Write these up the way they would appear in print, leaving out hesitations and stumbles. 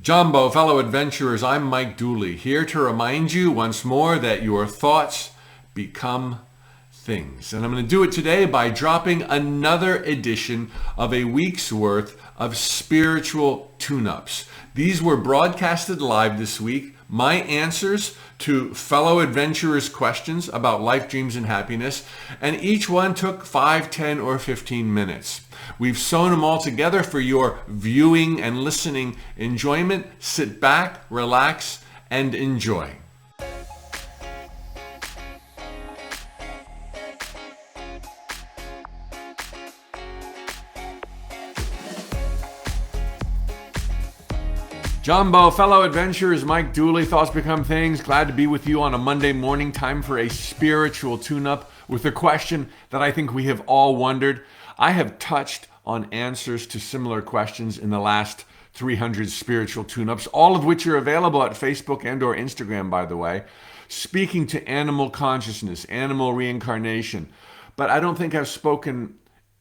Jumbo, fellow adventurers, I'm Mike Dooley, here to remind you once more that your thoughts become things. And I'm going to do it today by dropping another edition of a week's worth of spiritual tune-ups. These were broadcasted live this week. My answers to fellow adventurers' questions about life, dreams, and happiness, and each one took 5, 10, or 15 minutes. We've sewn them all together for your viewing and listening enjoyment. Sit back, relax, and enjoy. Jumbo, fellow adventurers, Mike Dooley, Thoughts Become Things. Glad to be with you on a Monday morning. Time for a spiritual tune-up with a question that I think we have all wondered. I have touched on answers to similar questions in the last 300 spiritual tune-ups, all of which are available at Facebook and or Instagram, by the way, speaking to animal consciousness, animal reincarnation. But I don't think I've spoken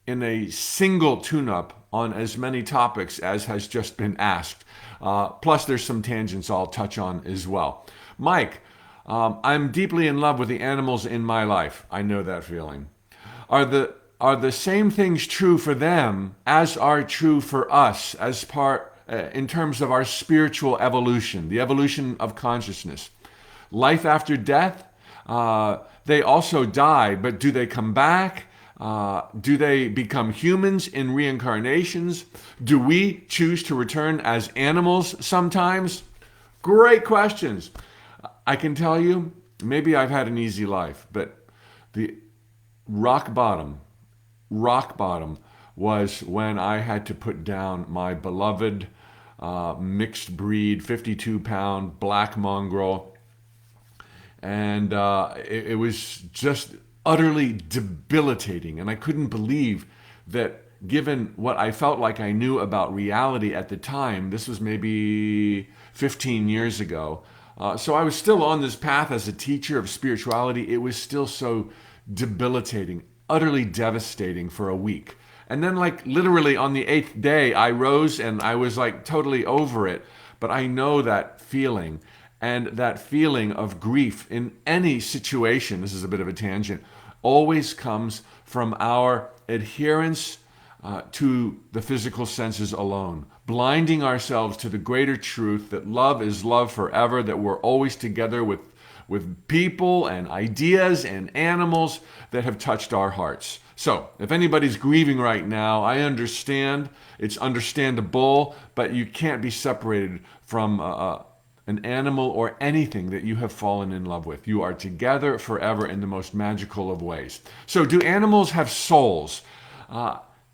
in a single tune-up on as many topics as has just been asked. Plus, there's some tangents I'll touch on as well. Mike, I'm deeply in love with the animals in my life. I know that feeling. Are the same things true for them as are true for us as part in terms of our spiritual evolution, the evolution of consciousness? Life after death, they also die, but do they come back? Do they become humans in reincarnations? Do we choose to return as animals sometimes? Great questions. I can tell you, maybe I've had an easy life, but the rock bottom was when I had to put down my beloved mixed breed, 52-pound black mongrel. And it was just utterly debilitating. And I couldn't believe that, given what I felt like I knew about reality at the time, this was maybe 15 years ago. So I was still on this path as a teacher of spirituality. It was still so debilitating, utterly devastating for a week. And then, like, literally on the 8th day, I rose and I was like totally over it. But I know that feeling. And that feeling of grief in any situation, this is a bit of a tangent, always comes from our adherence to the physical senses alone, blinding ourselves to the greater truth that love is love forever, that we're always together with people and ideas and animals that have touched our hearts. So, if anybody's grieving right now, I understand. It's understandable, but you can't be separated from an animal or anything that you have fallen in love with. You are together forever in the most magical of ways. So, do animals have souls?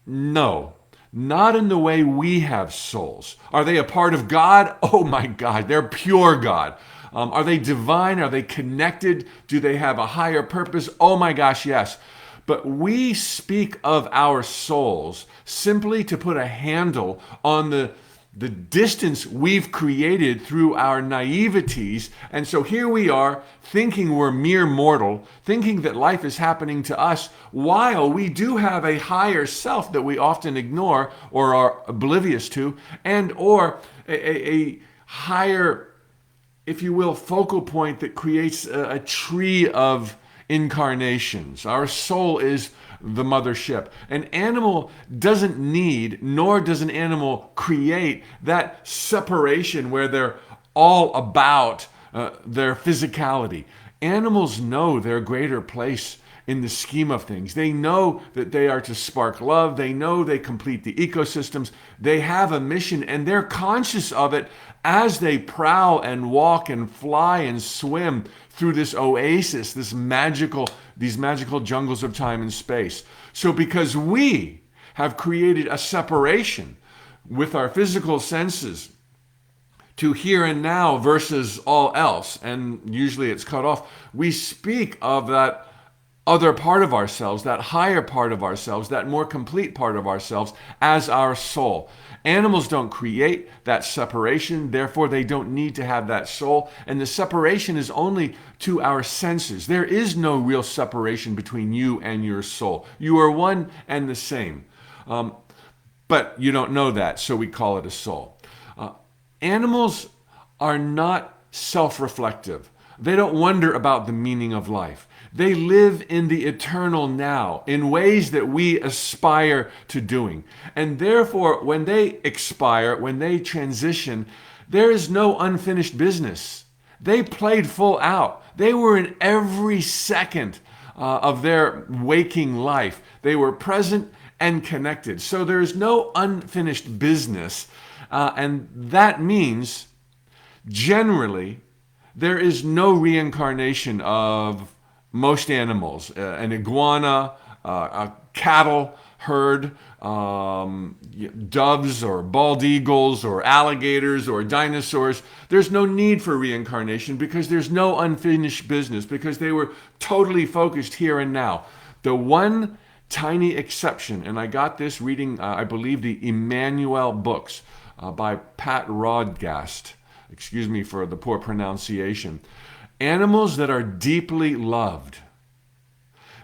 No, not in the way we have souls. Are they a part of God? Oh my God, they're pure God. Are they divine? Are they connected? Do they have a higher purpose? Oh my gosh, yes. But we speak of our souls simply to put a handle on the distance we've created through our naiveties. And so here we are thinking we're mere mortal, thinking that life is happening to us, while we do have a higher self that we often ignore or are oblivious to, and or a higher, if you will, focal point that creates a tree of incarnations. Our soul is the mothership. An animal doesn't need, nor does an animal create, that separation where they're all about their physicality. Animals know their greater place in the scheme of things. They know that they are to spark love. They know they complete the ecosystems. They have a mission, and they're conscious of it as they prowl and walk and fly and swim through this oasis, these magical jungles of time and space. So because we have created a separation with our physical senses to here and now versus all else, and usually it's cut off, we speak of that other part of ourselves, that higher part of ourselves, that more complete part of ourselves as our soul. Animals don't create that separation, therefore they don't need to have that soul, and the separation is only to our senses. There is no real separation between you and your soul. You are one and the same. But you don't know that, so we call it a soul. Animals are not self-reflective. They don't wonder about the meaning of life. They live in the eternal now in ways that we aspire to doing. And therefore, when they expire, when they transition, there is no unfinished business. They played full out. They were in every second of their waking life. They were present and connected. So there is no unfinished business. And that means, generally, there is no reincarnation of most animals. An iguana, a cattle herd, doves or bald eagles or alligators or dinosaurs. There's no need for reincarnation because there's no unfinished business, because they were totally focused here and now. The one tiny exception, and I got this reading, I believe, the Emmanuel books by Pat Rodgast. Excuse me for the poor pronunciation. Animals that are deeply loved,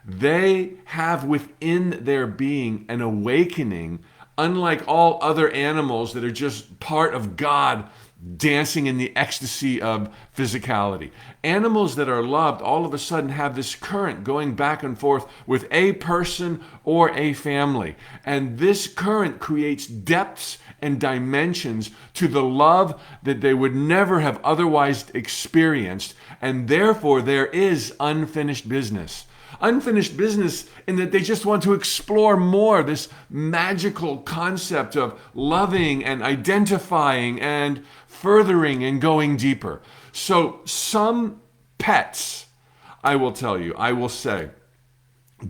they have within their being an awakening, unlike all other animals that are just part of God dancing in the ecstasy of physicality. Animals that are loved all of a sudden have this current going back and forth with a person or a family. And this current creates depths and dimensions to the love that they would never have otherwise experienced. And therefore, there is unfinished business. Unfinished business in that they just want to explore more this magical concept of loving and identifying and furthering and going deeper. So some pets, I will tell you, I will say,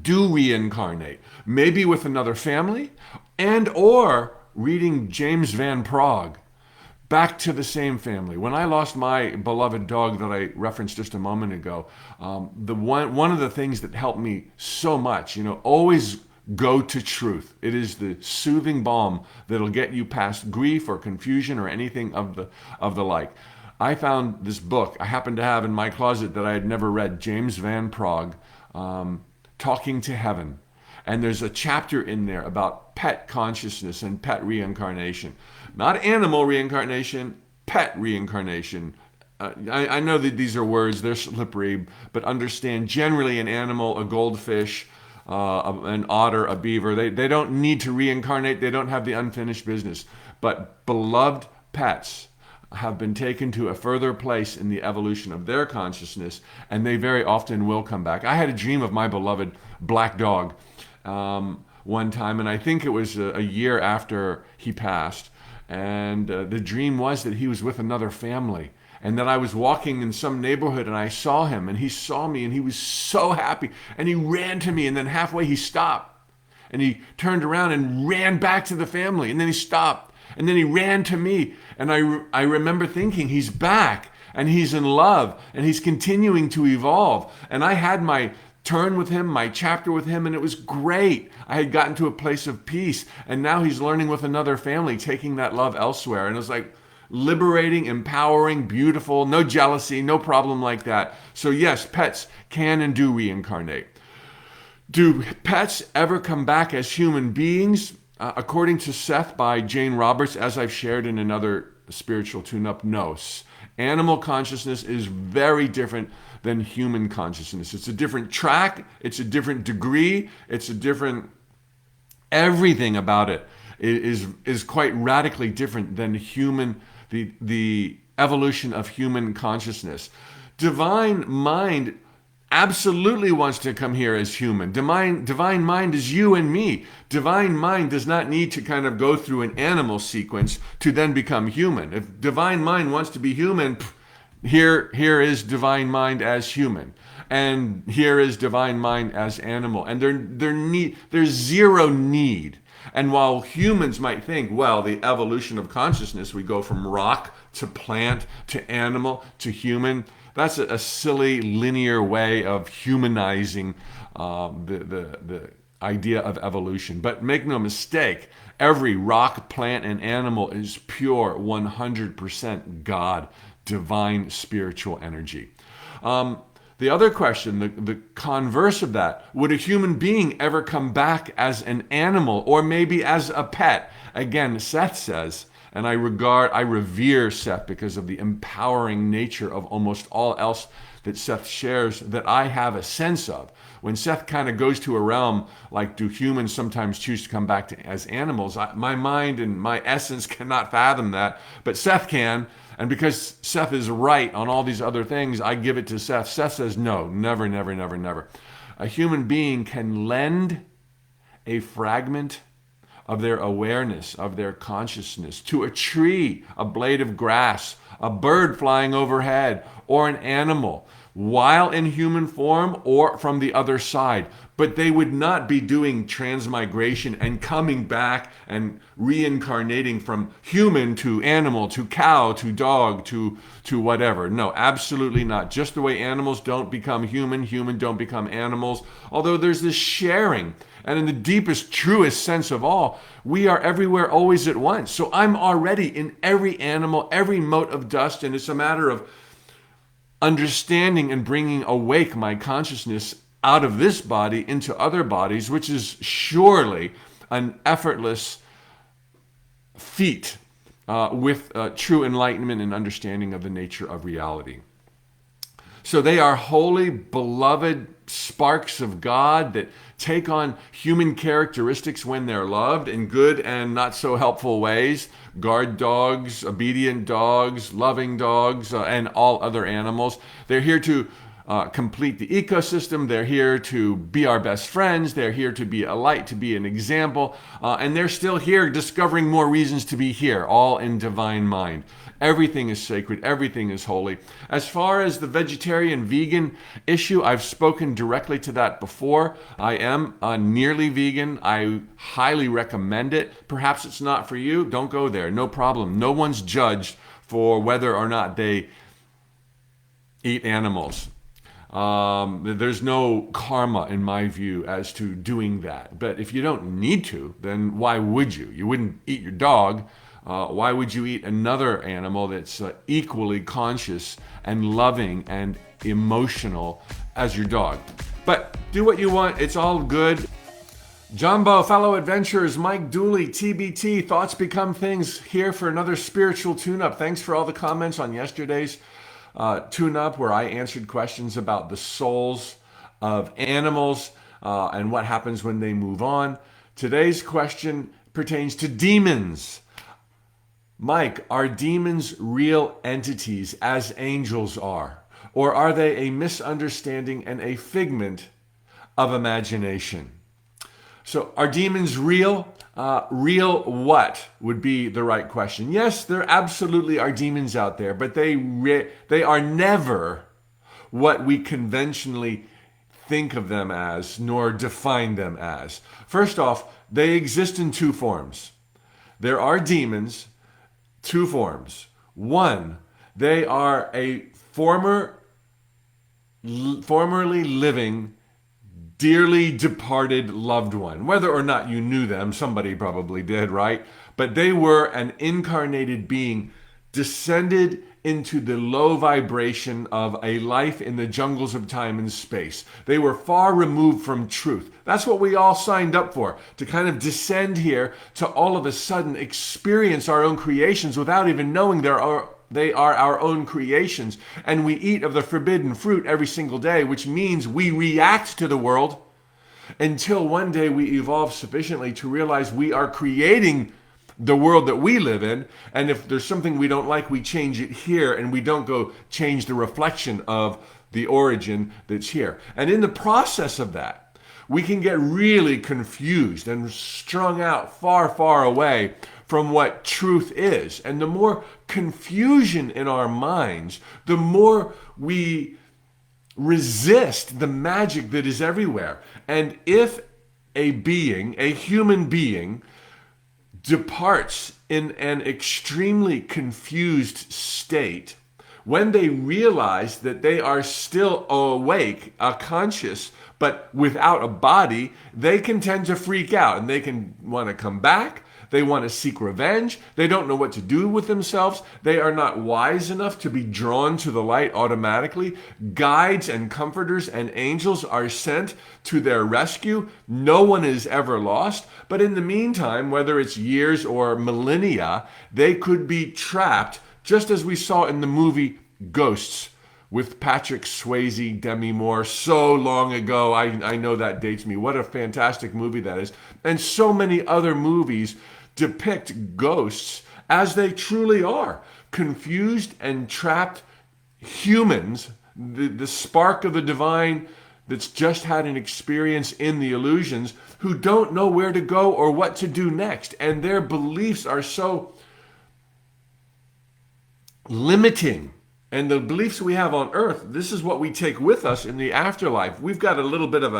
do reincarnate, maybe with another family and or reading James Van Praagh, back to the same family. When I lost my beloved dog that I referenced just a moment ago, one of the things that helped me so much, always go to truth. It is the soothing balm that'll get you past grief or confusion or anything of the like. I found this book I happened to have in my closet that I had never read, James Van Praagh, Talking to Heaven. And there's a chapter in there about pet consciousness and pet reincarnation. Not animal reincarnation, pet reincarnation. I know that these are words, they're slippery, but understand generally an animal, a goldfish, an otter, a beaver, they don't need to reincarnate, they don't have the unfinished business. But beloved pets have been taken to a further place in the evolution of their consciousness, and they very often will come back. I had a dream of my beloved black dog one time, and I think it was a year after he passed. And the dream was that he was with another family, and that I was walking in some neighborhood and I saw him and he saw me and he was so happy and he ran to me, and then halfway he stopped and he turned around and ran back to the family, and then he stopped and then he ran to me, and I remember thinking, he's back and he's in love and he's continuing to evolve. And I had my turn with him, my chapter with him, and it was great. I had gotten to a place of peace, and now he's learning with another family, taking that love elsewhere. And it was like liberating, empowering, beautiful, no jealousy, no problem like that. So yes, pets can and do reincarnate. Do pets ever come back as human beings? According to Seth by Jane Roberts, as I've shared in another spiritual tune-up, no. Animal consciousness is very different than human consciousness. It's a different track, it's a different degree, it's a different, everything about it is quite radically different than the evolution of human consciousness. Divine mind absolutely wants to come here as human. Divine mind is you and me. Divine mind does not need to kind of go through an animal sequence to then become human. If divine mind wants to be human, here is divine mind as human, and here is divine mind as animal, and there's zero need. And while humans might think, well, the evolution of consciousness, we go from rock to plant to animal to human, that's a silly linear way of humanizing the idea of evolution. But make no mistake, every rock, plant, and animal is pure 100% God, divine spiritual energy. The other question, the converse of that, would a human being ever come back as an animal or maybe as a pet? Again, Seth says, And I revere Seth because of the empowering nature of almost all else that Seth shares that I have a sense of. When Seth kind of goes to a realm like, do humans sometimes choose to come back as animals? My mind and my essence cannot fathom that, but Seth can. And because Seth is right on all these other things, I give it to Seth. Seth says, no, never, never, never, never. A human being can lend a fragment of their awareness, of their consciousness to a tree, a blade of grass, a bird flying overhead, or an animal, while in human form or from the other side. But they would not be doing transmigration and coming back and reincarnating from human to animal to cow to dog to whatever. No, absolutely not. Just the way animals don't become human, human don't become animals. Although there's this sharing. And in the deepest, truest sense of all, we are everywhere, always at once. So I'm already in every animal, every mote of dust, and it's a matter of understanding and bringing awake my consciousness out of this body into other bodies, which is surely an effortless feat with true enlightenment and understanding of the nature of reality. So they are holy, beloved sparks of God that take on human characteristics when they're loved in good and not so helpful ways. Guard dogs, obedient dogs, loving dogs, and all other animals. They're here to complete the ecosystem. They're here to be our best friends. They're here to be a light, to be an example. And they're still here discovering more reasons to be here, all in divine mind. Everything is sacred. Everything is holy. As far as the vegetarian-vegan issue, I've spoken directly to that before. I am nearly vegan. I highly recommend it. Perhaps it's not for you. Don't go there. No problem. No one's judged for whether or not they eat animals. There's no karma, in my view, as to doing that. But if you don't need to, then why would you? You wouldn't eat your dog. Why would you eat another animal that's equally conscious and loving and emotional as your dog? But do what you want. It's all good. Jumbo, fellow adventurers, Mike Dooley, TBT, Thoughts Become Things, here for another spiritual tune-up. Thanks for all the comments on yesterday's tune-up where I answered questions about the souls of animals and what happens when they move on. Today's question pertains to demons. Mike, are demons real entities as angels are? Or are they a misunderstanding and a figment of imagination? So are demons real? Real what would be the right question? Yes, there absolutely are demons out there, but they are never what we conventionally think of them as, nor define them as. First off, they exist in two forms. There are demons, two forms. One, they are a formerly living, dearly departed loved one. Whether or not you knew them, somebody probably did, right? But they were an incarnated being, descended into the low vibration of a life in the jungles of time and space. They were far removed from truth. That's what we all signed up for, to kind of descend here to all of a sudden experience our own creations without even knowing they are our own creations. And we eat of the forbidden fruit every single day, which means we react to the world until one day we evolve sufficiently to realize we are creating the world that we live in. And if there's something we don't like, we change it here, and we don't go change the reflection of the origin that's here. And in the process of that, we can get really confused and strung out far, far away from what truth is. And the more confusion in our minds, the more we resist the magic that is everywhere. And if a human being, departs in an extremely confused state, when they realize that they are still awake, conscious, but without a body, they can tend to freak out, and they can want to come back. They want to seek revenge. They don't know what to do with themselves. They are not wise enough to be drawn to the light automatically. Guides and comforters and angels are sent to their rescue. No one is ever lost. But in the meantime, whether it's years or millennia, they could be trapped, just as we saw in the movie Ghosts with Patrick Swayze, Demi Moore, so long ago. I know that dates me. What a fantastic movie that is. And so many other movies depict ghosts as they truly are. Confused and trapped humans, the spark of the divine that's just had an experience in the illusions, who don't know where to go or what to do next. And their beliefs are so limiting. And the beliefs we have on earth, this is what we take with us in the afterlife. We've got a little bit of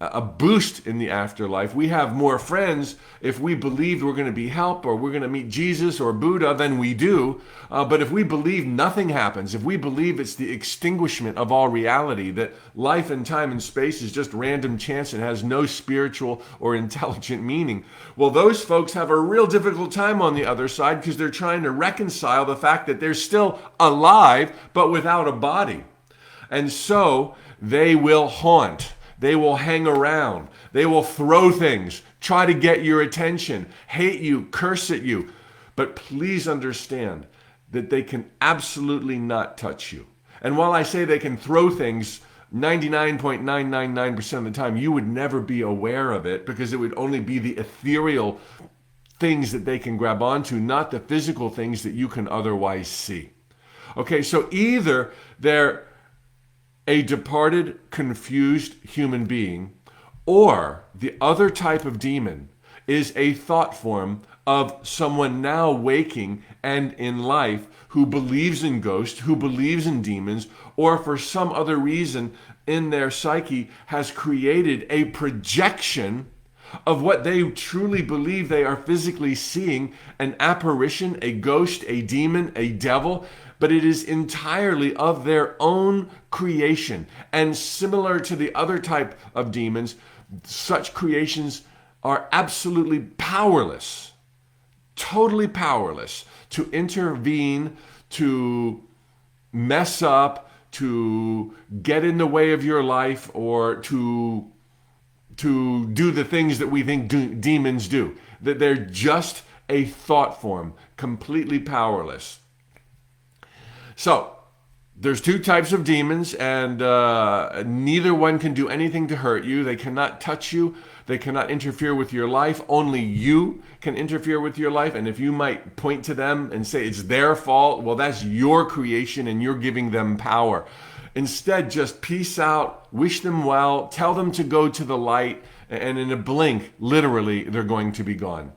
a boost in the afterlife. We have more friends if we believe we're going to be helped or we're going to meet Jesus or Buddha than we do. But if we believe nothing happens, if we believe it's the extinguishment of all reality, that life and time and space is just random chance and has no spiritual or intelligent meaning, well, those folks have a real difficult time on the other side because they're trying to reconcile the fact that they're still alive but without a body. And so they will haunt. They will hang around. They will throw things, try to get your attention, hate you, curse at you. But please understand that they can absolutely not touch you. And while I say they can throw things 99.999% of the time, you would never be aware of it because it would only be the ethereal things that they can grab onto, not the physical things that you can otherwise see. Okay, so either they're a departed, confused human being, or the other type of demon is a thought form of someone now waking and in life who believes in ghosts, who believes in demons, or for some other reason in their psyche has created a projection of what they truly believe they are physically seeing, an apparition, a ghost, a demon, a devil, but it is entirely of their own creation. And similar to the other type of demons, such creations are absolutely powerless, totally powerless to intervene, to mess up, to get in the way of your life, or to do the things that we think demons do. That they're just a thought form, completely powerless. So, there's two types of demons, and neither one can do anything to hurt you. They cannot touch you. They cannot interfere with your life. Only you can interfere with your life. And if you might point to them and say it's their fault, well, that's your creation and you're giving them power. Instead, just peace out, wish them well, tell them to go to the light, and in a blink, literally, they're going to be gone.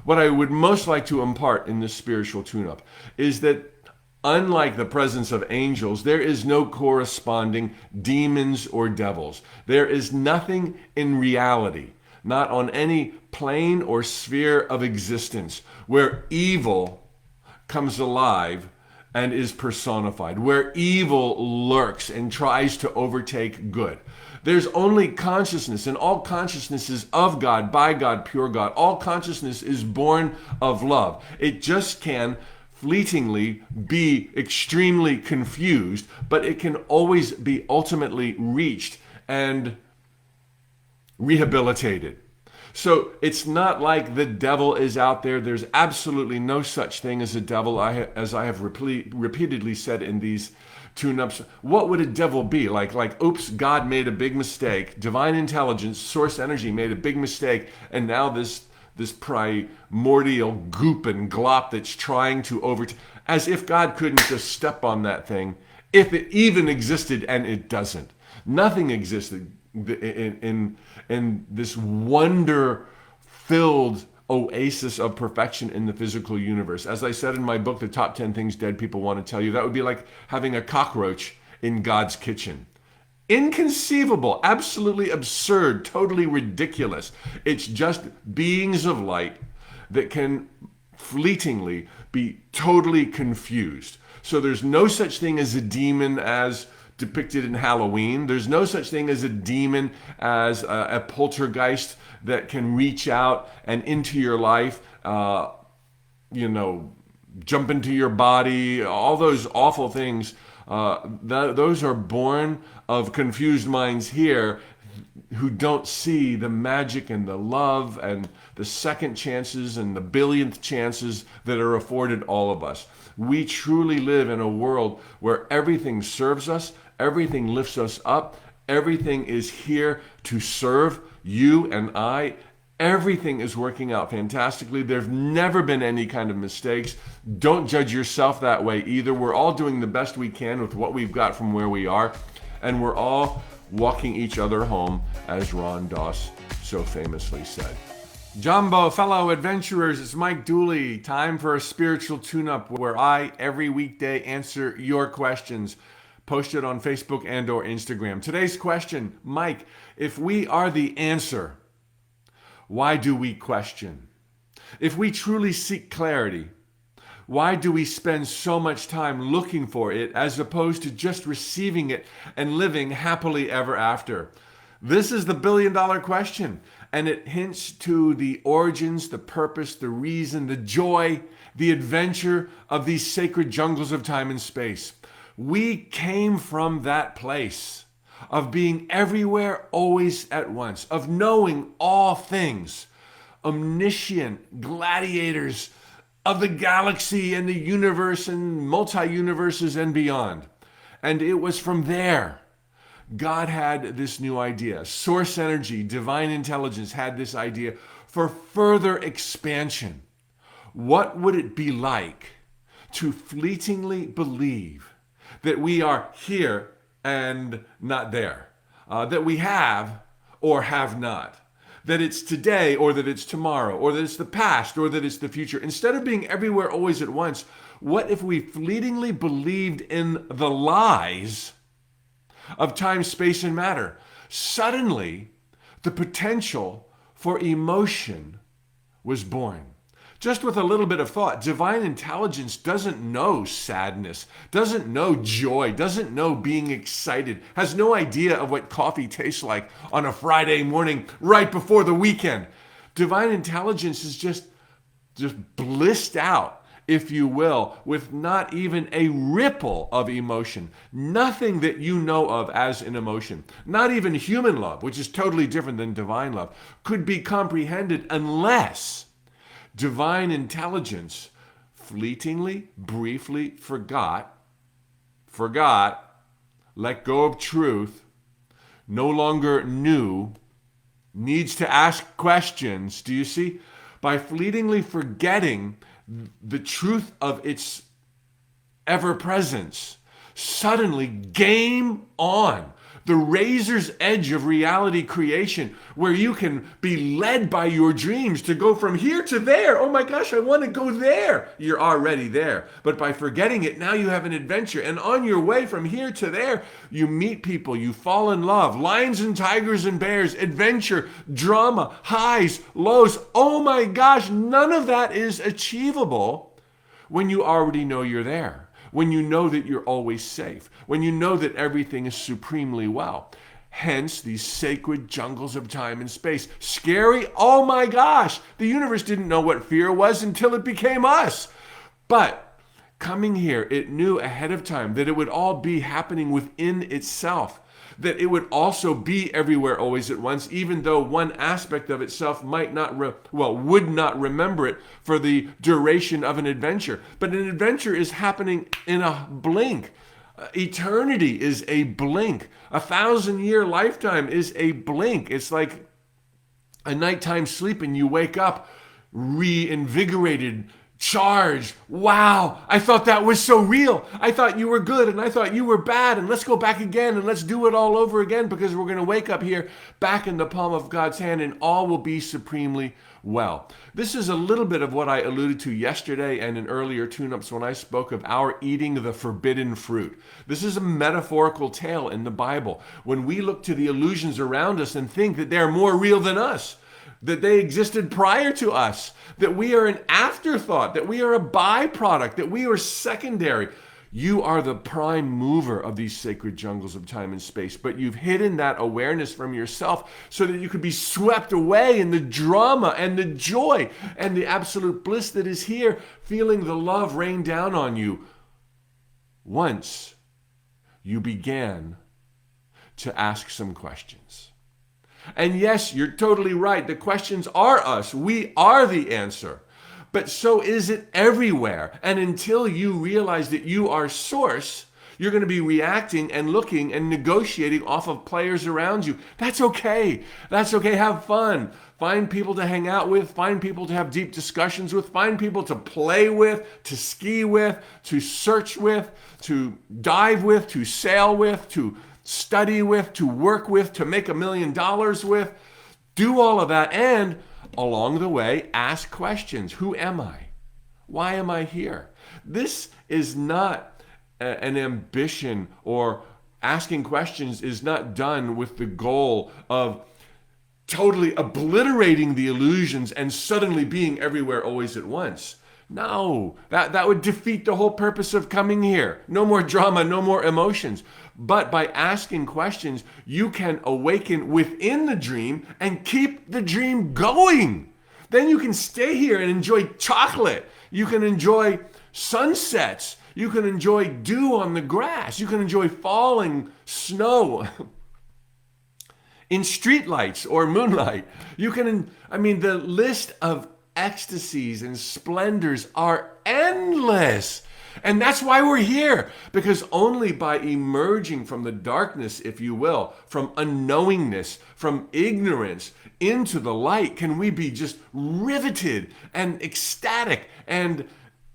What I would most like to impart in this spiritual tune-up is that unlike the presence of angels, there is no corresponding demons or devils. There is nothing in reality, not on any plane or sphere of existence, where evil comes alive and is personified, where evil lurks and tries to overtake good. There's only consciousness, and all consciousness is of God, by God, pure God. All consciousness is born of love. It just can fleetingly be extremely confused, but it can always be ultimately reached and rehabilitated. So it's not like the devil is out there. There's absolutely no such thing as a devil. As I have repeatedly said in these tune-ups, what would a devil be? Like, oops, God made a big mistake. Divine intelligence, source energy made a big mistake. And now this primordial goop and glop that's trying to overtake, as if God couldn't just step on that thing, if it even existed, and it doesn't. Nothing existed in this wonder-filled oasis of perfection in the physical universe. As I said in my book, The Top 10 Things Dead People Want to Tell You, that would be like having a cockroach in God's kitchen. Inconceivable, absolutely absurd, totally ridiculous. It's just beings of light that can fleetingly be totally confused. So there's no such thing as a demon, as depicted in Halloween. There's no such thing as a demon, as a poltergeist that can reach out and into your life, jump into your body, all those awful things. Those are born of confused minds here who don't see the magic and the love and the second chances and the billionth chances that are afforded all of us. We truly live in a world where everything serves us, everything lifts us up, everything is here to serve you and I. Everything is working out fantastically. There've never been any kind of mistakes. Don't judge yourself that way either. We're all doing the best we can with what we've got from where we are, and we're all walking each other home, as Ron Doss so famously said. Jumbo, fellow adventurers, it's Mike Dooley. Time for a spiritual tune-up where I, every weekday, answer your questions. Post it on Facebook and or Instagram. Today's question, Mike, if we are the answer, why do we question? If we truly seek clarity, why do we spend so much time looking for it as opposed to just receiving it and living happily ever after? This is the billion-dollar question, and it hints to the origins, the purpose, the reason, the joy, the adventure of these sacred jungles of time and space. We came from that place of being everywhere, always at once, of knowing all things, omniscient gladiators of the galaxy and the universe and multi-universes and beyond. And it was from there God had this new idea. Source energy, divine intelligence had this idea for further expansion. What would it be like to fleetingly believe that we are here and not there? That we have or have not? That it's today or that it's tomorrow, or that it's the past or that it's the future. Instead of being everywhere always at once, what if we fleetingly believed in the lies of time, space, and matter? Suddenly, the potential for emotion was born. Just with a little bit of thought, divine intelligence doesn't know sadness, doesn't know joy, doesn't know being excited, has no idea of what coffee tastes like on a Friday morning right before the weekend. Divine intelligence is just blissed out, if you will, with not even a ripple of emotion. Nothing that you know of as an emotion, not even human love, which is totally different than divine love, could be comprehended unless divine intelligence fleetingly, briefly forgot, let go of truth, no longer knew, needs to ask questions. Do you see? By fleetingly forgetting the truth of its ever-presence, suddenly game on. The razor's edge of reality creation, where you can be led by your dreams to go from here to there. Oh my gosh, I want to go there. You're already there. But by forgetting it, now you have an adventure. And on your way from here to there, you meet people, you fall in love. Lions and tigers and bears, adventure, drama, highs, lows. Oh my gosh, none of that is achievable when you already know you're there. When you know that you're always safe, when you know that everything is supremely well. Hence, these sacred jungles of time and space. Scary? Oh my gosh! The universe didn't know what fear was until it became us. But coming here, it knew ahead of time that it would all be happening within itself. That it would also be everywhere always at once, even though one aspect of itself would not remember it for the duration of an adventure. But an adventure is happening in a blink. Eternity is a blink. 1,000-year lifetime is a blink. It's like a nighttime sleep and you wake up reinvigorated, charged. Wow, I thought that was so real. I thought you were good and I thought you were bad, and let's go back again and let's do it all over again, because we're going to wake up here back in the palm of God's hand and all will be supremely well. This is a little bit of what I alluded to yesterday and in earlier tune-ups when I spoke of our eating the forbidden fruit. This is a metaphorical tale in the Bible. When we look to the illusions around us and think that they're more real than us, that they existed prior to us, that we are an afterthought, that we are a byproduct, that we are secondary. You are the prime mover of these sacred jungles of time and space, but you've hidden that awareness from yourself so that you could be swept away in the drama and the joy and the absolute bliss that is here, feeling the love rain down on you. Once you began to ask some questions. And yes, you're totally right. The questions are us. We are the answer. But so is it everywhere. And until you realize that you are source, you're going to be reacting and looking and negotiating off of players around you. That's okay. That's okay. Have fun. Find people to hang out with. Find people to have deep discussions with. Find people to play with, to ski with, to search with, to dive with, to sail with, to study with, to work with, to make $1 million with. Do all of that, and along the way, ask questions. Who am I? Why am I here? This is not an ambition, or asking questions is not done with the goal of totally obliterating the illusions and suddenly being everywhere always at once. No, that would defeat the whole purpose of coming here. No more drama, no more emotions. But by asking questions, you can awaken within the dream and keep the dream going. Then you can stay here and enjoy chocolate. You can enjoy sunsets. You can enjoy dew on the grass. You can enjoy falling snow in streetlights or moonlight. You can, the list of ecstasies and splendors are endless. And that's why we're here, because only by emerging from the darkness, if you will, from unknowingness, from ignorance into the light, can we be just riveted and ecstatic and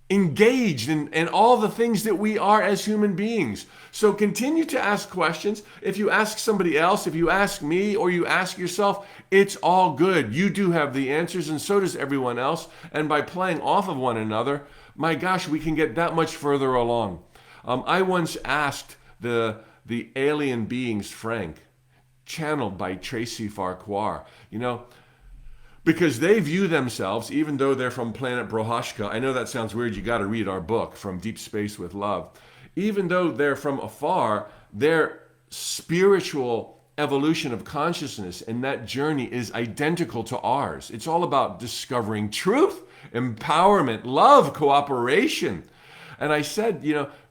engaged in all the things that we are as human beings. So continue to ask questions. If you ask somebody else, if you ask me, or you ask yourself, it's all good. You do have the answers, and so does everyone else. And by playing off of one another, my gosh, we can get that much further along. I once asked the alien beings, Frank, channeled by Tracy Farquhar, because they view themselves, even though they're from planet Brohashka. I know that sounds weird. You got to read our book, From Deep Space with Love. Even though they're from afar, their spiritual evolution of consciousness and that journey is identical to ours. It's all about discovering truth, empowerment, love, cooperation. And I said,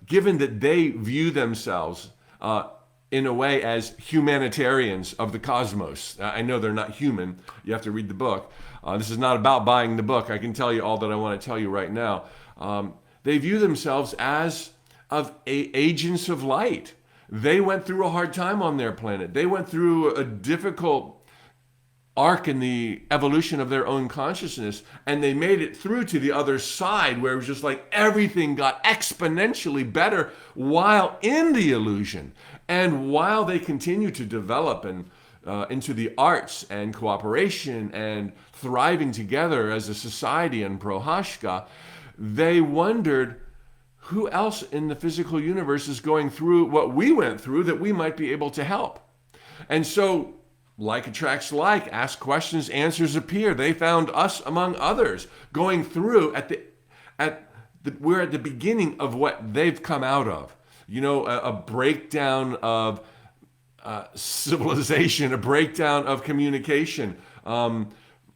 given that they view themselves in a way as humanitarians of the cosmos. I know they're not human. You have to read the book. This is not about buying the book. I can tell you all that I want to tell you right now. They view themselves as agents of light. They went through a hard time on their planet. They went through a difficult arc in the evolution of their own consciousness, and they made it through to the other side, where it was just like everything got exponentially better while in the illusion. And while they continue to develop and into the arts and cooperation and thriving together as a society in Prohashka, they wondered who else in the physical universe is going through what we went through that we might be able to help. And so, like attracts like, ask questions, answers appear. They found us among others going through we're at the beginning of what they've come out of. A breakdown of civilization, a breakdown of communication,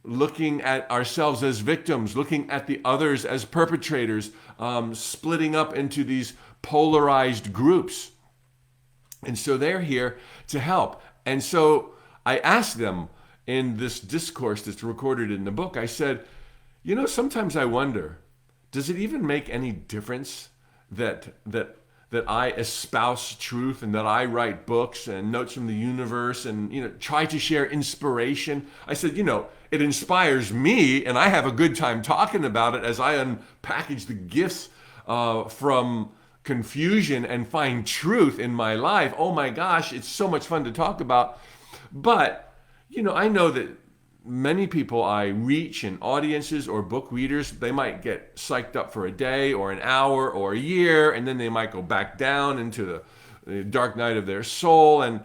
looking at ourselves as victims, looking at the others as perpetrators, splitting up into these polarized groups. And so they're here to help. And so I asked them in this discourse that's recorded in the book, I said, sometimes I wonder, does it even make any difference that I espouse truth and that I write books and notes from the universe and try to share inspiration? I said, it inspires me, and I have a good time talking about it as I unpackage the gifts from confusion and find truth in my life. Oh my gosh, it's so much fun to talk about. But, I know that many people I reach in audiences or book readers, they might get psyched up for a day or an hour or a year, and then they might go back down into the dark night of their soul. And,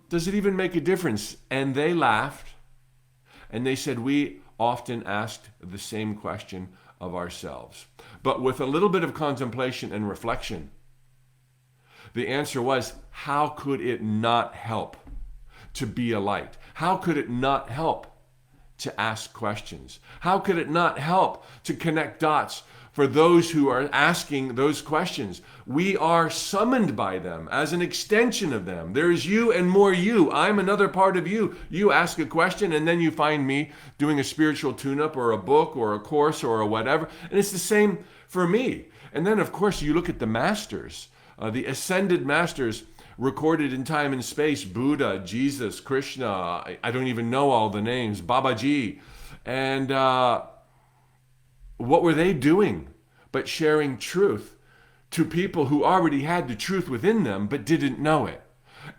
does it even make a difference? And they laughed, and they said, we often asked the same question of ourselves. But with a little bit of contemplation and reflection, the answer was, how could it not help to be a light? How could it not help to ask questions? How could it not help to connect dots for those who are asking those questions? We are summoned by them as an extension of them. There is you and more you. I'm another part of you. You ask a question and then you find me doing a spiritual tune-up or a book or a course or a whatever. And it's the same for me. And then, of course, you look at the masters, the ascended masters recorded in time and space: Buddha, Jesus, Krishna, I don't even know all the names, Babaji. And what were they doing but sharing truth to people who already had the truth within them but didn't know it?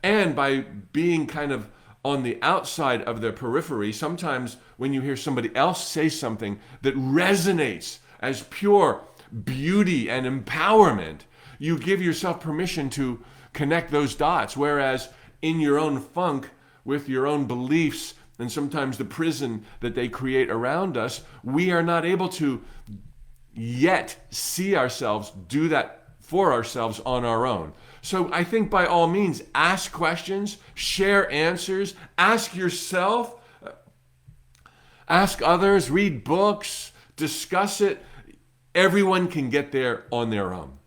And by being kind of on the outside of their periphery, sometimes when you hear somebody else say something that resonates as pure beauty and empowerment, you give yourself permission to connect those dots. Whereas in your own funk, with your own beliefs, and sometimes the prison that they create around us, we are not able to yet see ourselves do that for ourselves on our own. So I think by all means, ask questions, share answers, ask yourself, ask others, read books, discuss it. Everyone can get there on their own.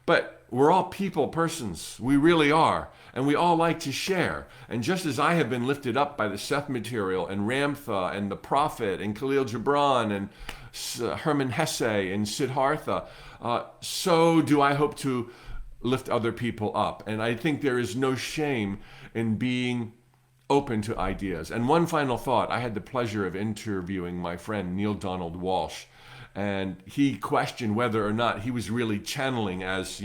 But we're all people persons. We really are. And we all like to share. And just as I have been lifted up by the Seth material and Ramtha and the Prophet and Khalil Gibran and Herman Hesse and Siddhartha, so do I hope to lift other people up. And I think there is no shame in being open to ideas. And one final thought. I had the pleasure of interviewing my friend Neil Donald Walsh. And he questioned whether or not he was really channeling as,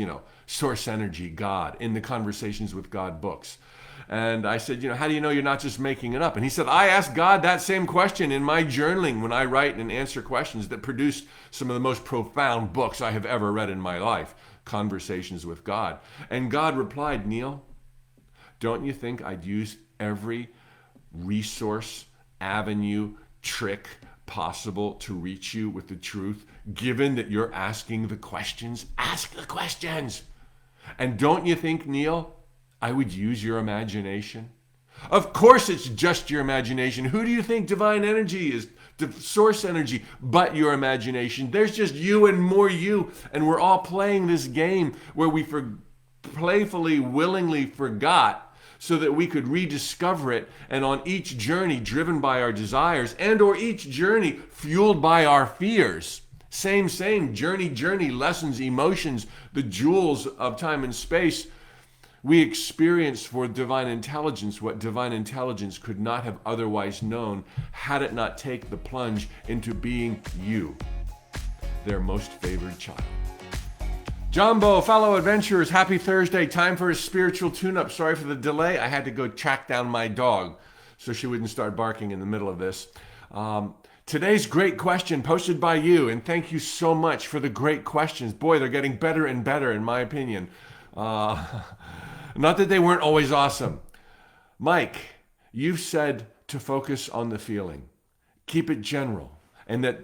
source energy, God, in the Conversations with God books. And I said, how do you know you're not just making it up? And he said, I asked God that same question in my journaling when I write and answer questions that produced some of the most profound books I have ever read in my life, Conversations with God. And God replied, Neil, don't you think I'd use every resource, avenue, trick possible to reach you with the truth, given that you're asking the questions? Ask the questions. And don't you think, Neil, I would use your imagination? Of course it's just your imagination. Who do you think divine energy is? The source energy, but your imagination. There's just you and more you. And we're all playing this game where we playfully, willingly forgot so that we could rediscover it. And on each journey driven by our desires and or each journey fueled by our fears, same, journey, lessons, emotions, the jewels of time and space, we experience for divine intelligence what divine intelligence could not have otherwise known had it not taken the plunge into being you, their most favored child. Jumbo, fellow adventurers, happy Thursday. Time for a spiritual tune-up. Sorry for the delay. I had to go track down my dog so she wouldn't start barking in the middle of this. Today's great question posted by you, and thank you so much for the great questions. Boy, they're getting better and better in my opinion. Not that they weren't always awesome. Mike, you've said to focus on the feeling. Keep it general, and that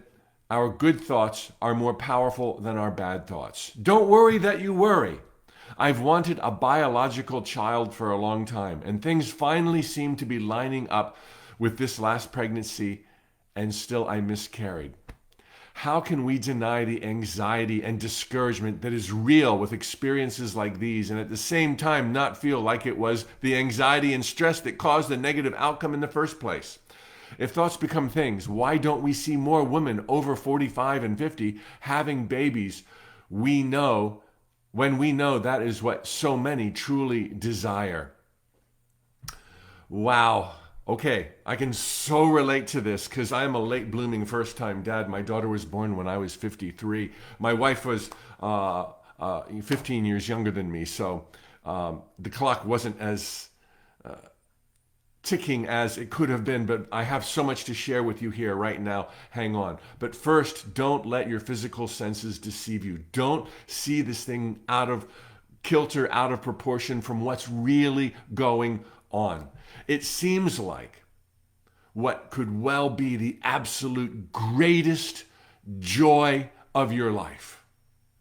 our good thoughts are more powerful than our bad thoughts. Don't worry that you worry. I've wanted a biological child for a long time, and things finally seem to be lining up with this last pregnancy, and still I miscarried. How can we deny the anxiety and discouragement that is real with experiences like these, and at the same time not feel like it was the anxiety and stress that caused the negative outcome in the first place? If thoughts become things, why don't we see more women over 45 and 50 having babies when we know that is what so many truly desire? Wow. Okay, I can so relate to this because I'm a late blooming first time dad. My daughter was born when I was 53. My wife was 15 years younger than me, so the clock wasn't as ticking as it could have been, but I have so much to share with you here right now. Hang on. But first, don't let your physical senses deceive you. Don't see this thing out of kilter, out of proportion from what's really going on. It seems like what could well be the absolute greatest joy of your life,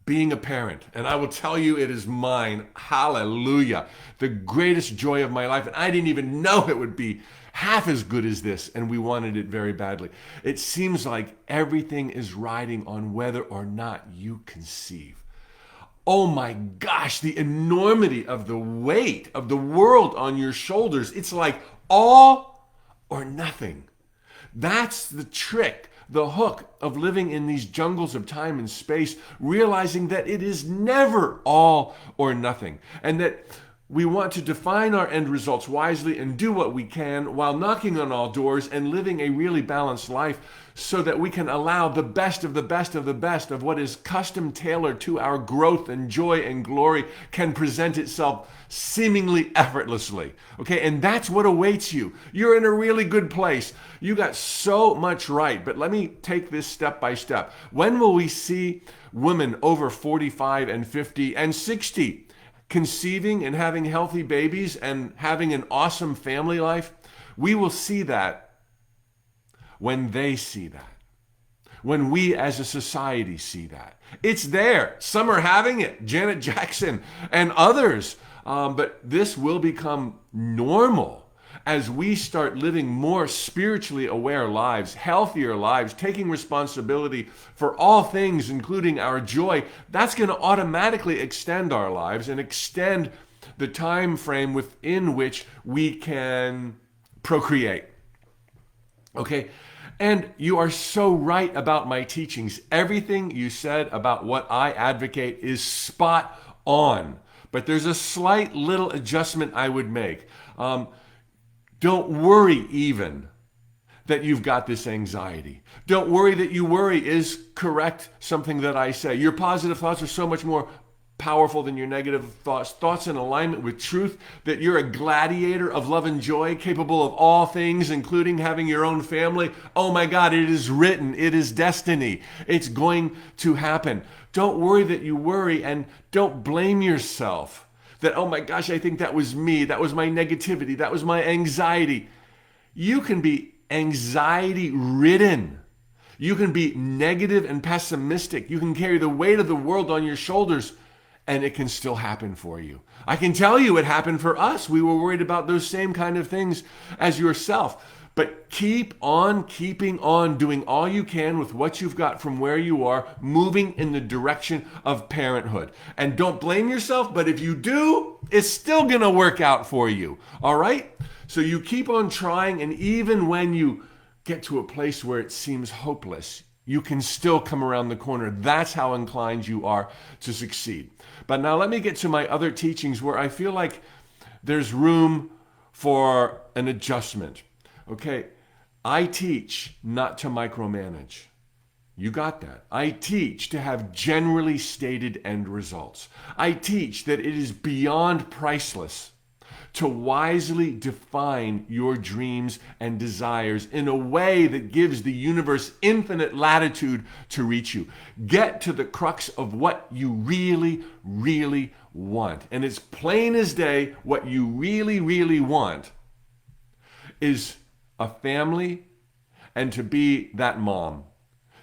being a parent. And I will tell you, it is mine. Hallelujah. The greatest joy of my life. And I didn't even know it would be half as good as this. And we wanted it very badly. It seems like everything is riding on whether or not you conceive. Oh my gosh, the enormity of the weight of the world on your shoulders. It's like all or nothing. That's the trick, the hook of living in these jungles of time and space, realizing that it is never all or nothing, and that we want to define our end results wisely and do what we can while knocking on all doors and living a really balanced life so that we can allow the best of the best of the best of what is custom tailored to our growth and joy and glory can present itself seemingly effortlessly. Okay, and that's what awaits you. You're in a really good place. You got so much right, but let me take this step by step. When will we see women over 45 and 50 and 60 conceiving and having healthy babies and having an awesome family life? We will see that when they see that. When we as a society see that. It's there. Some are having it. Janet Jackson and others. But this will become normal as we start living more spiritually aware lives, healthier lives, taking responsibility for all things, including our joy. That's going to automatically extend our lives and extend the time frame within which we can procreate. Okay? And you are so right about my teachings. Everything you said about what I advocate is spot on. But there's a slight little adjustment I would make. Don't worry even that you've got this anxiety. Don't worry that you worry is correct, something that I say. Your positive thoughts are so much more powerful than your negative thoughts. Thoughts in alignment with truth, that you're a gladiator of love and joy, capable of all things, including having your own family. Oh my God, it is written. It is destiny. It's going to happen. Don't worry that you worry, and don't blame yourself that, oh my gosh, I think that was me. That was my negativity. That was my anxiety. You can be anxiety ridden. You can be negative and pessimistic. You can carry the weight of the world on your shoulders, and it can still happen for you. I can tell you it happened for us. We were worried about those same kind of things as yourself. But keep on keeping on, doing all you can with what you've got from where you are, moving in the direction of parenthood. And don't blame yourself, but if you do, it's still going to work out for you. All right? So you keep on trying, and even when you get to a place where it seems hopeless, you can still come around the corner. That's how inclined you are to succeed. But now let me get to my other teachings where I feel like there's room for an adjustment. Okay, I teach not to micromanage. You got that. I teach to have generally stated end results. I teach that it is beyond priceless to wisely define your dreams and desires in a way that gives the universe infinite latitude to reach you. Get to the crux of what you really, really want. And it's plain as day, what you really, really want is a family and to be that mom,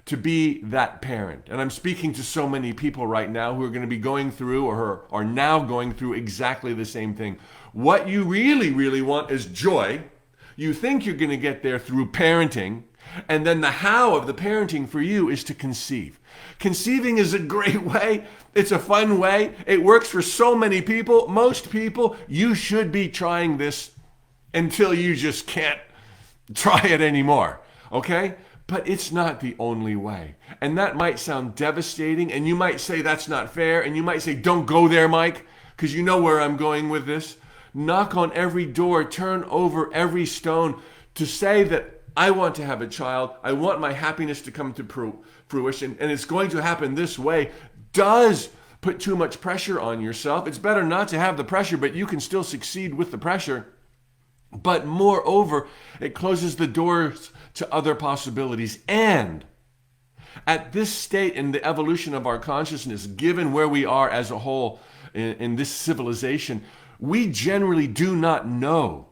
to be that parent. And I'm speaking to so many people right now who are going to be going through or are now going through exactly the same thing. What you really, really want is joy. You think you're going to get there through parenting. And then the how of the parenting for you is to conceive. Conceiving is a great way. It's a fun way. It works for so many people. Most people, you should be trying this until you just can't try it anymore. Okay? But it's not the only way. And that might sound devastating. And you might say that's not fair. And you might say, don't go there, Mike, because you know where I'm going with this. Knock on every door, turn over every stone to say that I want to have a child. I want my happiness to come to fruition. And it's going to happen this way. Does put too much pressure on yourself. It's better not to have the pressure, but you can still succeed with the pressure. But moreover, it closes the doors to other possibilities. And at this state in the evolution of our consciousness, given where we are as a whole in this civilization, we generally do not know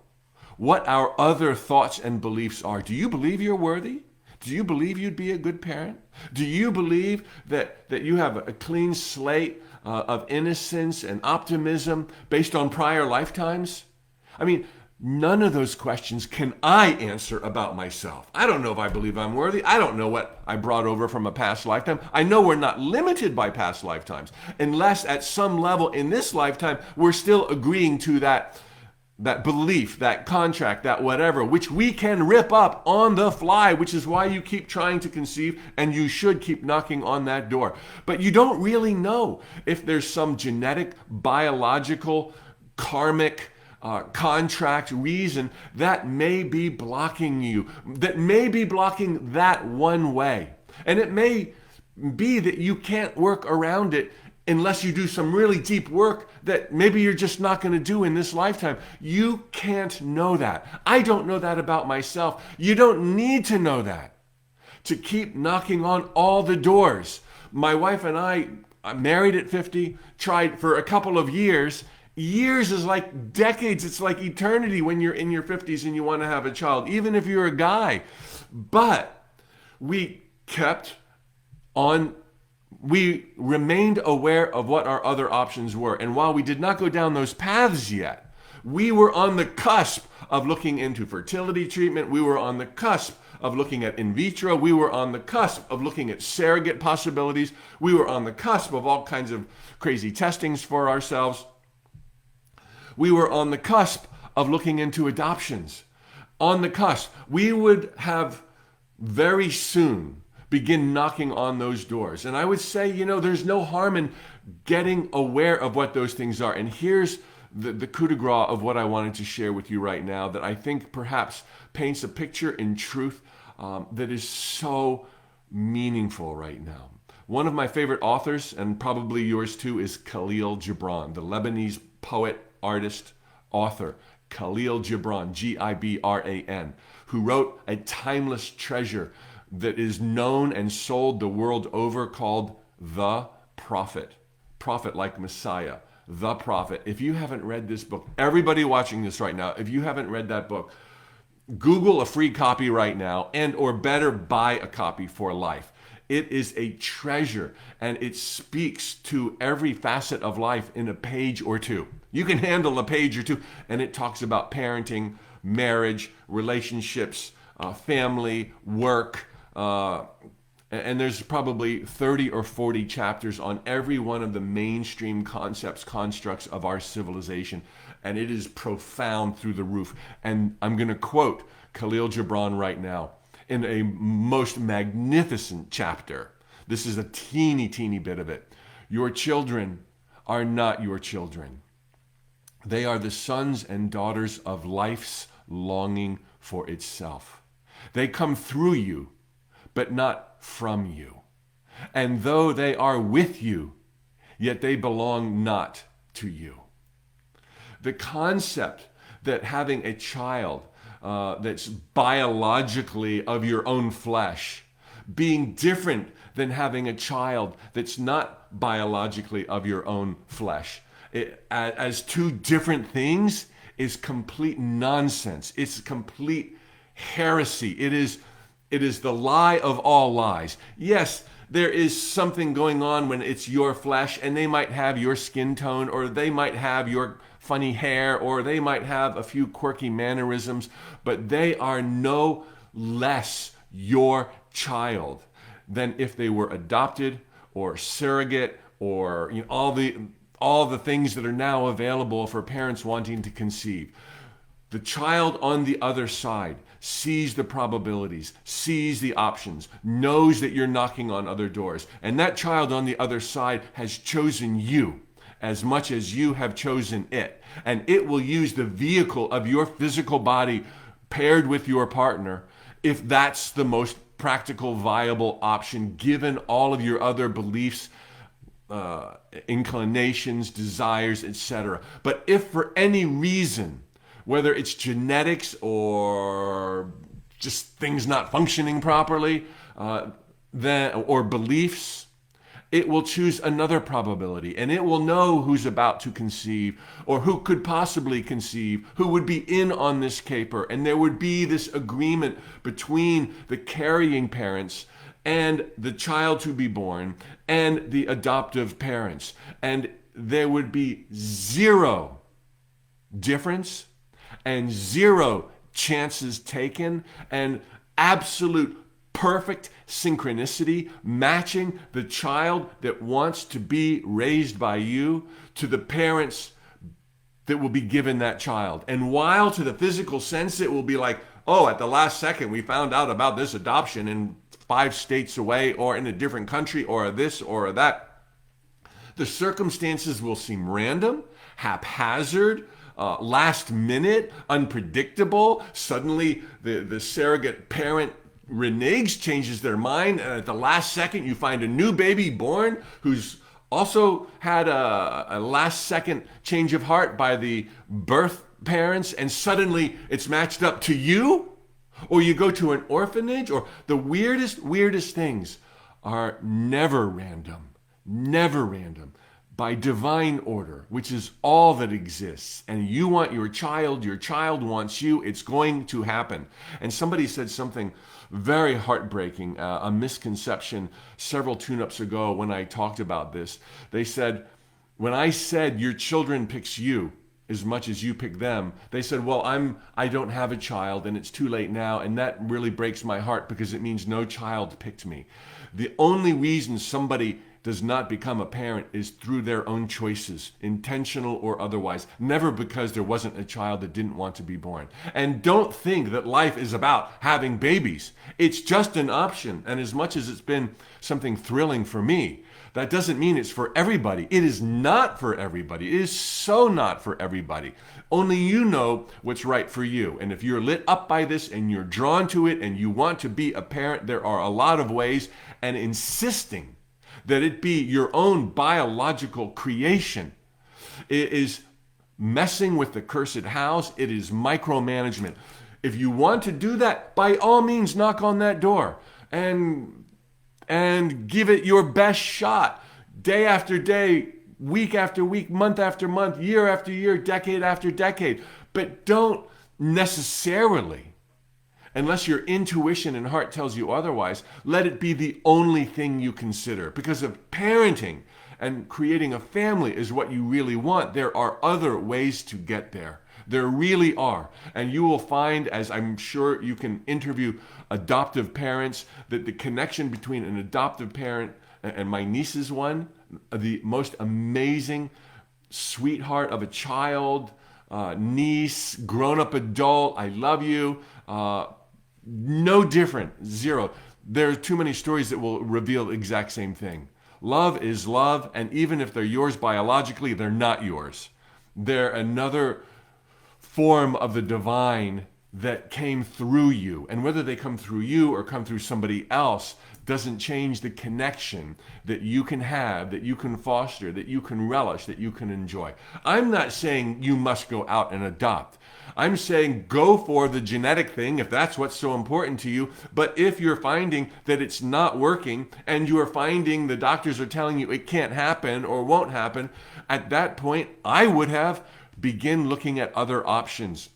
what our other thoughts and beliefs are. Do you believe you're worthy? Do you believe you'd be a good parent? Do you believe that you have a clean slate of innocence and optimism based on prior lifetimes? I mean, none of those questions can I answer about myself. I don't know if I believe I'm worthy. I don't know what I brought over from a past lifetime. I know we're not limited by past lifetimes, unless at some level in this lifetime we're still agreeing to that belief, that contract, that whatever, which we can rip up on the fly, which is why you keep trying to conceive, and you should keep knocking on that door. But you don't really know if there's some genetic, biological, karmic, contract reason that may be blocking you, that may be blocking that one way. And it may be that you can't work around it unless you do some really deep work that maybe you're just not going to do in this lifetime. You can't know that. I don't know that about myself. You don't need to know that to keep knocking on all the doors. My wife and I married at 50, tried for a couple of years. Years is like decades. It's like eternity when you're in your 50s and you want to have a child, even if you're a guy. But we remained aware of what our other options were. And while we did not go down those paths yet, we were on the cusp of looking into fertility treatment. We were on the cusp of looking at in vitro. We were on the cusp of looking at surrogate possibilities. We were on the cusp of all kinds of crazy testings for ourselves. We were on the cusp of looking into adoptions. On the cusp. We would have very soon begin knocking on those doors. And I would say, there's no harm in getting aware of what those things are. And here's the coup de grace of what I wanted to share with you right now that I think perhaps paints a picture in truth that is so meaningful right now. One of my favorite authors, and probably yours too, is Khalil Gibran, the Lebanese poet, artist, author, Khalil Gibran, Gibran, who wrote a timeless treasure that is known and sold the world over called The Prophet. Prophet like Messiah, The Prophet. If you haven't read this book, everybody watching this right now, if you haven't read that book, Google a free copy right now, and or better, buy a copy for life. It is a treasure, and it speaks to every facet of life in a page or two. You can handle a page or two, and it talks about parenting, marriage, relationships, family, work, and there's probably 30 or 40 chapters on every one of the mainstream concepts, constructs of our civilization, and it is profound through the roof. And I'm going to quote Khalil Gibran right now in a most magnificent chapter. This is a teeny bit of it. Your children are not your children. They are the sons and daughters of life's longing for itself. They come through you, but not from you. And though they are with you, yet they belong not to you. The concept that having a child that's biologically of your own flesh, being different than having a child that's not biologically of your own flesh, as two different things, is complete nonsense. It's complete heresy. It is the lie of all lies. Yes, there is something going on when it's your flesh, and they might have your skin tone, or they might have your funny hair, or they might have a few quirky mannerisms, but they are no less your child than if they were adopted or surrogate, or all the things that are now available for parents wanting to conceive. The child on the other side sees the probabilities, sees the options, knows that you're knocking on other doors. And that child on the other side has chosen you as much as you have chosen it. And it will use the vehicle of your physical body paired with your partner if that's the most practical, viable option, given all of your other beliefs, inclinations, desires, etc. But if for any reason, whether it's genetics or just things not functioning properly, or beliefs, it will choose another probability, and it will know who's about to conceive or who could possibly conceive, who would be in on this caper. And there would be this agreement between the carrying parents and the child to be born and the adoptive parents. And there would be zero difference and zero chances taken and absolute perfect synchronicity, matching the child that wants to be raised by you to the parents that will be given that child. And while to the physical sense it will be like, oh, at the last second we found out about this adoption in 5 states away or in a different country or this or that, the circumstances will seem random, haphazard, last minute, unpredictable. Suddenly the surrogate parent reneges, changes their mind, and at the last second you find a new baby born who's also had a last second change of heart by the birth parents, and suddenly it's matched up to you. Or you go to an orphanage, or the weirdest things are never random, never random. By divine order, which is all that exists, and you want your child wants you, it's going to happen. And somebody said something very heartbreaking, a misconception several tune-ups ago when I talked about this. They said, when I said your children picks you as much as you pick them, they said, well, I don't have a child and it's too late now, and that really breaks my heart because it means no child picked me. The only reason somebody does not become a parent is through their own choices, intentional or otherwise, never because there wasn't a child that didn't want to be born. And don't think that life is about having babies. It's just an option. And as much as it's been something thrilling for me, that doesn't mean it's for everybody. It is not for everybody. It is so not for everybody. Only you know what's right for you. And if you're lit up by this and you're drawn to it and you want to be a parent, there are a lot of ways. And insisting that it be your own biological creation, it is messing with the cursed house. It is micromanagement. If you want to do that, by all means, knock on that door and give it your best shot. Day after day, week after week, month after month, year after year, decade after decade. But don't necessarily, unless your intuition and heart tells you otherwise, let it be the only thing you consider. Because if parenting and creating a family is what you really want, there are other ways to get there. There really are. And you will find, as I'm sure you can interview adoptive parents, that the connection between an adoptive parent and my niece's one, the most amazing sweetheart of a child, niece, grown-up adult, I love you, no different, zero. There are too many stories that will reveal the exact same thing. Love is love, and even if they're yours biologically, they're not yours. They're another form of the divine that came through you. And whether they come through you or come through somebody else doesn't change the connection that you can have, that you can foster, that you can relish, that you can enjoy. I'm not saying you must go out and adopt. I'm saying go for the genetic thing if that's what's so important to you. But if you're finding that it's not working and you are finding the doctors are telling you it can't happen or won't happen, at that point, I would have begin looking at other options.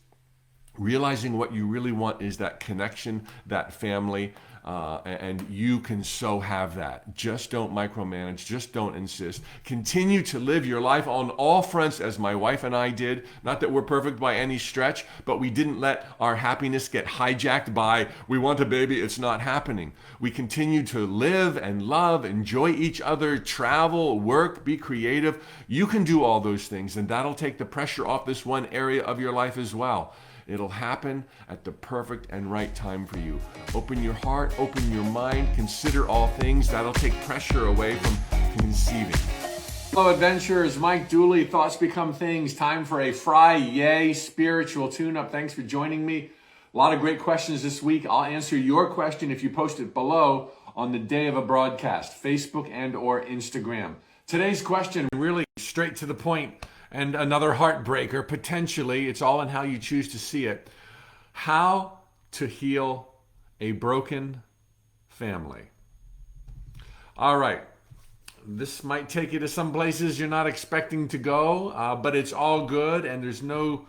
Realizing what you really want is that connection, that family, and you can so have that. Just don't micromanage. Just don't insist. Continue to live your life on all fronts as my wife and I did. Not that we're perfect by any stretch, but we didn't let our happiness get hijacked by, we want a baby, it's not happening. We continue to live and love, enjoy each other, travel, work, be creative. You can do all those things, and that'll take the pressure off this one area of your life as well. It'll happen at the perfect and right time for you. Open your heart, open your mind, consider all things. That'll take pressure away from conceiving. Hello, adventurers. Mike Dooley, Thoughts Become Things. Time for a Friday spiritual tune-up. Thanks for joining me. A lot of great questions this week. I'll answer your question if you post it below on the day of a broadcast, Facebook and or Instagram. Today's question, really straight to the point, and another heartbreaker, potentially. It's all in how you choose to see it. How to heal a broken family. All right. This might take you to some places you're not expecting to go, but it's all good, and there's no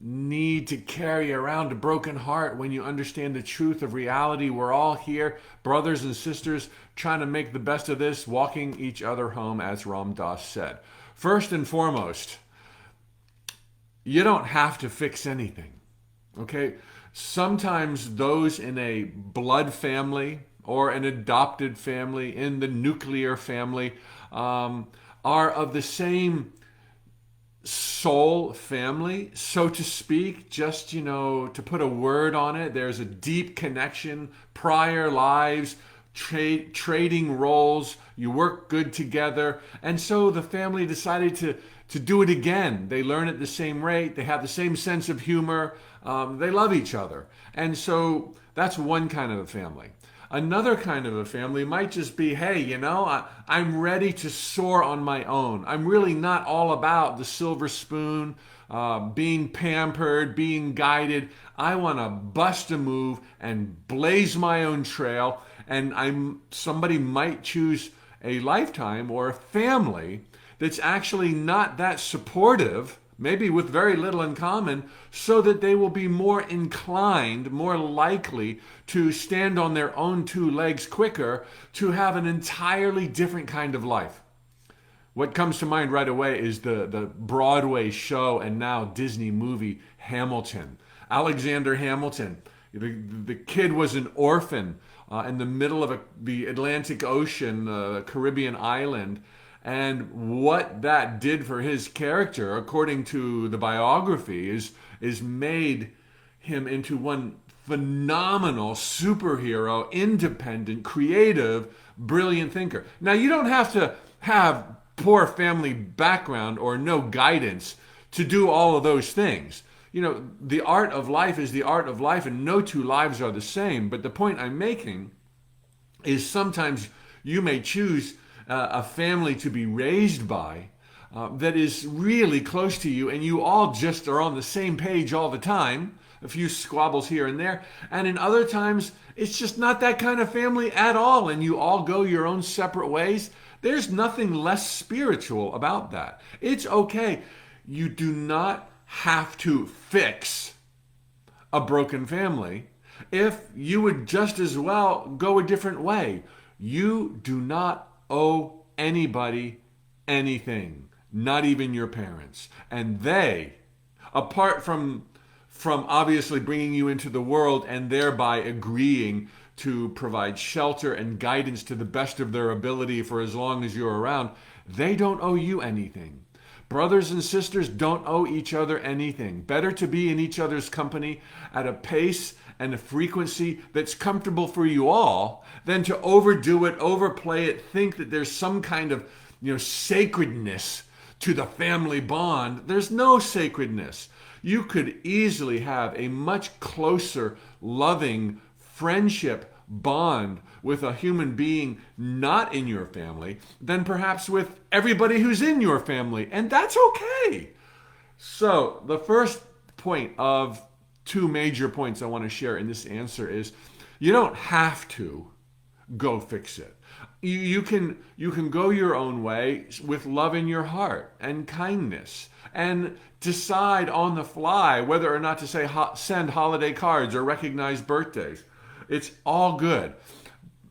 need to carry around a broken heart when you understand the truth of reality. We're all here, brothers and sisters, trying to make the best of this, walking each other home, as Ram Dass said. First and foremost, you don't have to fix anything, okay? Sometimes those in a blood family or an adopted family, in the nuclear family, are of the same soul family, so to speak. Just, to put a word on it, there's a deep connection, prior lives, trading roles, you work good together. And so the family decided to do it again. They learn at the same rate, they have the same sense of humor, they love each other. And so that's one kind of a family. Another kind of a family might just be, hey, I'm ready to soar on my own. I'm really not all about the silver spoon, being pampered, being guided. I want to bust a move and blaze my own trail. And somebody might choose a lifetime or a family that's actually not that supportive, maybe with very little in common, so that they will be more inclined, more likely to stand on their own two legs quicker, to have an entirely different kind of life. What comes to mind right away is the Broadway show and now Disney movie Hamilton. Alexander Hamilton, the kid was an orphan in the middle of the Atlantic Ocean, a Caribbean island. And what that did for his character, according to the biography, is made him into one phenomenal superhero, independent, creative, brilliant thinker. Now, you don't have to have poor family background or no guidance to do all of those things. The art of life is the art of life, and no two lives are the same. But the point I'm making is sometimes you may choose a family to be raised by that is really close to you, and you all just are on the same page all the time, a few squabbles here and there. And in other times, it's just not that kind of family at all, and you all go your own separate ways. There's nothing less spiritual about that. It's okay. You do not have to fix a broken family if you would just as well go a different way. You do not owe anybody anything, not even your parents. And they, apart from obviously bringing you into the world and thereby agreeing to provide shelter and guidance to the best of their ability for as long as you're around, they don't owe you anything. Brothers and sisters don't owe each other anything. Better to be in each other's company at a pace and a frequency that's comfortable for you all than to overdo it, overplay it, think that there's some kind of sacredness to the family bond. There's no sacredness. You could easily have a much closer, loving friendship bond with a human being not in your family than perhaps with everybody who's in your family, and that's okay. So the first point of two major points I want to share in this answer is you don't have to go fix it. You can go your own way with love in your heart and kindness, and decide on the fly whether or not to send holiday cards or recognize birthdays. It's all good.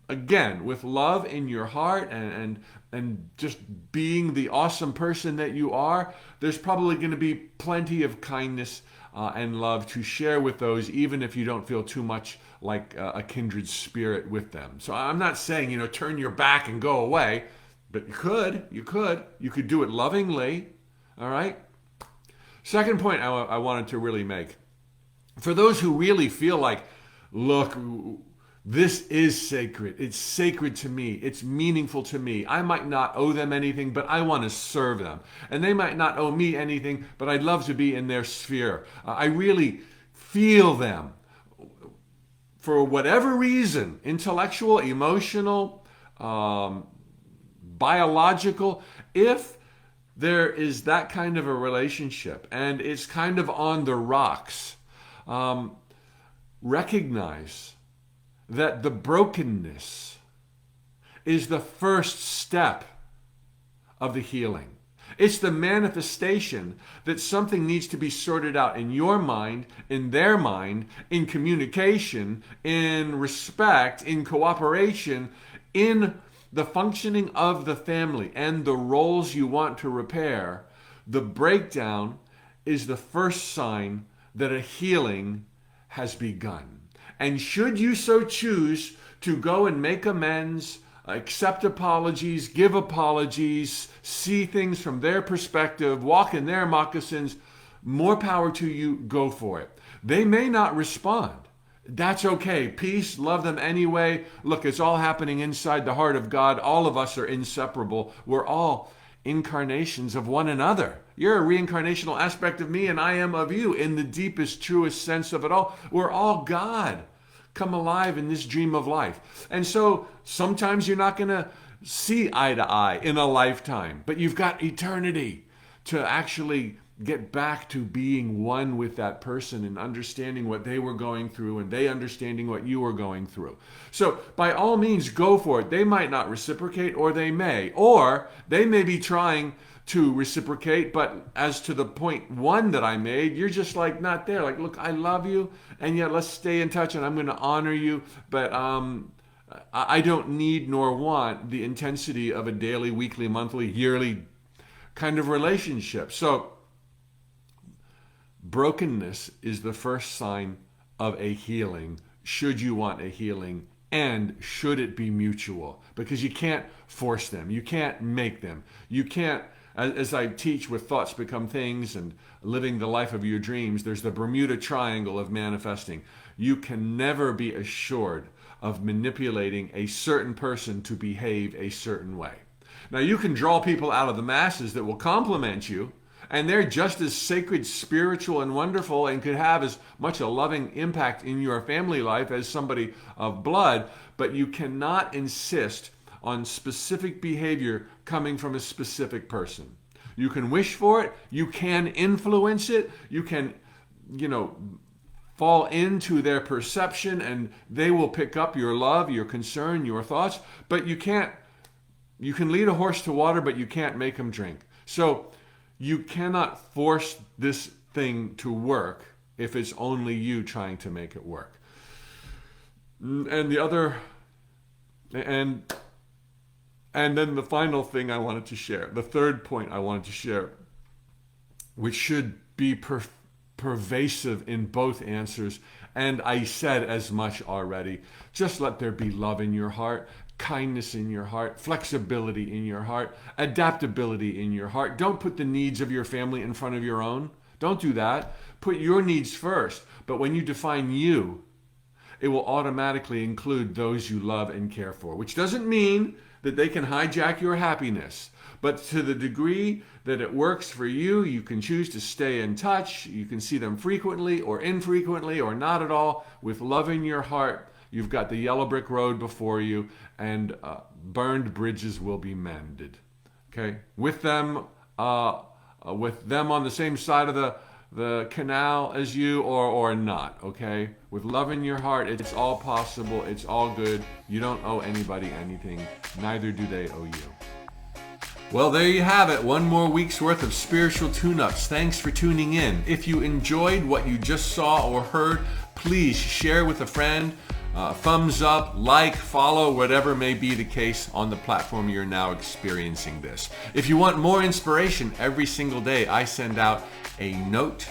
Again, with love in your heart and just being the awesome person that you are, there's probably going to be plenty of kindness and love to share with those, even if you don't feel too much like a kindred spirit with them. So I'm not saying, turn your back and go away, but you could do it lovingly. All right. Second point I wanted to really make, for those who really feel like, look, this is sacred. It's sacred to me. It's meaningful to me. I might not owe them anything, but I want to serve them. And they might not owe me anything, but I'd love to be in their sphere. I really feel them. For whatever reason, intellectual, emotional, biological, if there is that kind of a relationship and it's kind of on the rocks, recognize that the brokenness is the first step of the healing. It's the manifestation that something needs to be sorted out in your mind, in their mind, in communication, in respect, in cooperation, in the functioning of the family and the roles you want to repair. The breakdown is the first sign that a healing has begun. And should you so choose to go and make amends, accept apologies, give apologies, see things from their perspective, walk in their moccasins, more power to you, go for it. They may not respond. That's okay. Peace, love them anyway. Look, it's all happening inside the heart of God. All of us are inseparable. We're all incarnations of one another. You're a reincarnational aspect of me and I am of you in the deepest, truest sense of it all. We're all God come alive in this dream of life. And so sometimes you're not going to see eye to eye in a lifetime, but you've got eternity to actually get back to being one with that person and understanding what they were going through and they understanding what you were going through. So by all means, go for it. They might not reciprocate, or they may be trying to reciprocate, but as to the point one that I made, you're just like not there. Like, look, I love you, and yet let's stay in touch, and I'm going to honor you, but I don't need nor want the intensity of a daily, weekly, monthly, yearly kind of relationship. So brokenness is the first sign of a healing, should you want a healing, and should it be mutual, because you can't force them, you can't make them, you can't. As I teach with Thoughts Become Things and Living the Life of Your Dreams, there's the Bermuda Triangle of manifesting. You can never be assured of manipulating a certain person to behave a certain way. Now, you can draw people out of the masses that will compliment you, and they're just as sacred, spiritual, and wonderful, and could have as much a loving impact in your family life as somebody of blood, but you cannot insist on specific behavior coming from a specific person. You can wish for it, you can influence it, you can, fall into their perception, and they will pick up your love, your concern, your thoughts, but you can lead a horse to water, but you can't make him drink. So you cannot force this thing to work if it's only you trying to make it work. And then the final thing I wanted to share, the third point I wanted to share, which should be pervasive in both answers, and I said as much already, just let there be love in your heart, kindness in your heart, flexibility in your heart, adaptability in your heart. Don't put the needs of your family in front of your own. Don't do that. Put your needs first. But when you define you, it will automatically include those you love and care for, which doesn't mean that they can hijack your happiness. But to the degree that it works for you, you can choose to stay in touch. You can see them frequently or infrequently or not at all. With love in your heart, you've got the yellow brick road before you, and burned bridges will be mended. Okay? With them on the same side of the canal as you, or not, okay? With love in your heart, it's all possible, it's all good. You don't owe anybody anything, neither do they owe you. Well, there you have it, one more week's worth of spiritual tune-ups. Thanks for tuning in. If you enjoyed what you just saw or heard, please share with a friend, thumbs up, like, follow, whatever may be the case on the platform you're now experiencing this. If you want more inspiration, every single day I send out a note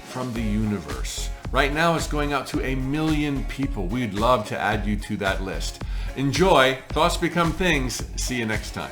from the universe. Right now it's going out to 1 million people. We'd love to add you to that list. Enjoy. Thoughts Become Things. See you next time.